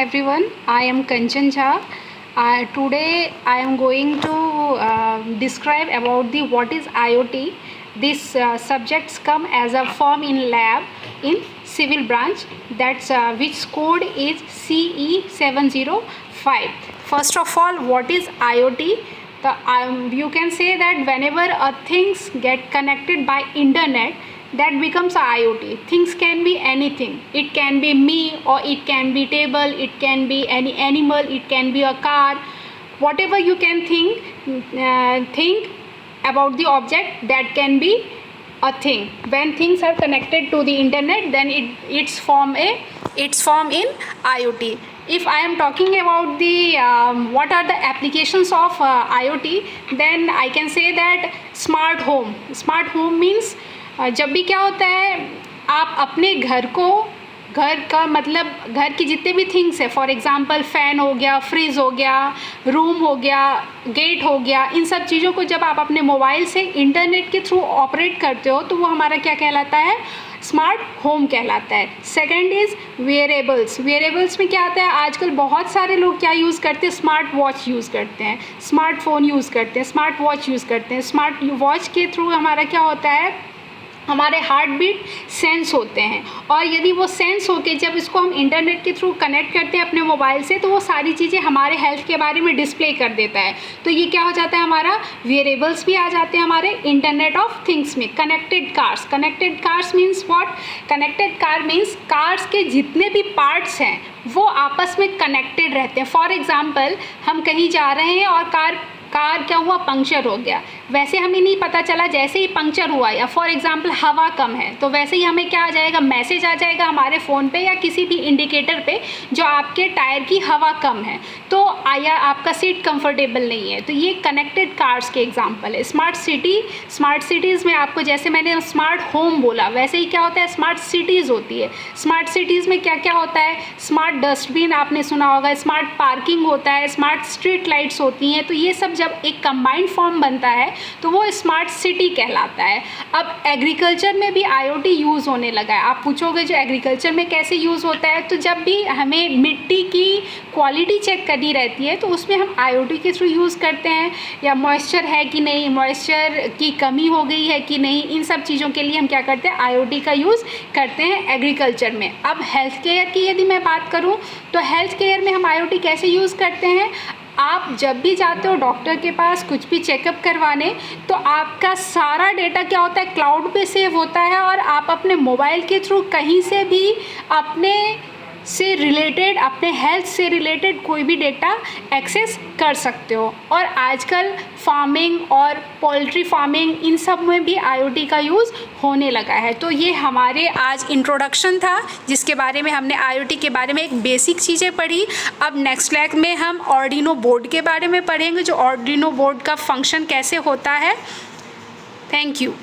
everyone, I am Kanchan Jha. Today I am going to describe about the what is IoT. These subjects come as a form in lab in civil branch. That's which code is CE705. First of all, what is IoT? You can say that whenever a things get connected by internet, that becomes a IoT. Things can be anything. It can be me, or it can be table, it can be any animal, it can be a car. Whatever you can think about the object, that can be a thing. When things are connected to the internet, then it's form in IoT. If I am talking about the what are the applications of IoT, then I can say that smart home. Smart home means जब भी क्या होता है, आप अपने घर का मतलब घर की जितने भी थिंग्स है, फॉर एग्जांपल फ़ैन हो गया, फ्रिज हो गया, रूम हो गया, गेट हो गया, इन सब चीज़ों को जब आप अपने मोबाइल से इंटरनेट के थ्रू ऑपरेट करते हो तो वो हमारा क्या कहलाता है, स्मार्ट होम कहलाता है. Second is wearables. वेयरेबल्स में क्या आता है, आजकल बहुत सारे लोग क्या यूज़ करते हैं, स्मार्ट वॉच यूज़ करते हैं, स्मार्टफोन यूज़ करते हैं, स्मार्ट वॉच यूज़ करते हैं. स्मार्ट वॉच के थ्रू हमारा क्या होता है, हमारे हार्ट बीट सेंस होते हैं, और यदि वो सेंस होके जब इसको हम इंटरनेट के थ्रू कनेक्ट करते हैं अपने मोबाइल से, तो वो सारी चीज़ें हमारे हेल्थ के बारे में डिस्प्ले कर देता है. तो ये क्या हो जाता है, हमारा वेयरेबल्स भी आ जाते हैं हमारे इंटरनेट ऑफ थिंग्स में. Connected cars. Connected cars means what? Connected car means cars के जितने भी पार्ट्स हैं वो आपस में कनेक्टेड रहते हैं. फॉर एग्ज़ाम्पल, हम कहीं जा रहे हैं और कार क्या हुआ, पंक्चर हो गया. वैसे हमें नहीं पता चला, जैसे ही पंक्चर हुआ, या फॉर एग्जांपल हवा कम है, तो वैसे ही हमें क्या आ जाएगा, मैसेज आ जाएगा हमारे फ़ोन पे या किसी भी इंडिकेटर पे जो आपके टायर की हवा कम है, तो या आपका सीट कंफर्टेबल नहीं है. तो ये कनेक्टेड कार्स के एग्जांपल है. स्मार्ट सिटीज़ में आपको, जैसे मैंने स्मार्ट होम बोला, वैसे ही क्या होता है, स्मार्ट सिटीज़ होती है. स्मार्ट सिटीज़ में क्या क्या होता है, स्मार्ट डस्टबिन आपने सुना होगा, स्मार्ट पार्किंग होता है, स्मार्ट स्ट्रीट लाइट्स होती हैं. तो ये सब जब एक कंबाइंड फॉर्म बनता है तो वो स्मार्ट सिटी कहलाता है. अब एग्रीकल्चर में भी IoT यूज़ होने लगा है. आप पूछोगे जो एग्रीकल्चर में कैसे यूज़ होता है, तो जब भी हमें मिट्टी की क्वालिटी चेक करनी रहती है तो उसमें हम IoT के थ्रू यूज़ करते हैं, या मॉइस्चर है कि नहीं, मॉइस्चर की कमी हो गई है कि नहीं, इन सब चीज़ों के लिए हम क्या करते हैं, IoT का यूज़ करते हैं एग्रीकल्चर में. अब हेल्थ केयर की यदि मैं बात करूँ, तो हेल्थ केयर में हम IoT कैसे यूज़ करते हैं. आप जब भी जाते हो डॉक्टर के पास कुछ भी चेकअप करवाने, तो आपका सारा डेटा क्या होता है, क्लाउड पे सेव होता है, और आप अपने मोबाइल के थ्रू कहीं से भी अपने हेल्थ से रिलेटेड कोई भी डेटा एक्सेस कर सकते हो. और आजकल फार्मिंग और पोल्ट्री फार्मिंग, इन सब में भी IoT का यूज़ होने लगा है. तो ये हमारे आज इंट्रोडक्शन था, जिसके बारे में हमने IoT के बारे में एक बेसिक चीज़ें पढ़ी. अब नेक्स्ट लेक्चर में हम आर्डिनो बोर्ड के बारे में पढ़ेंगे, जो आर्डिनो बोर्ड का फंक्शन कैसे होता है. Thank you.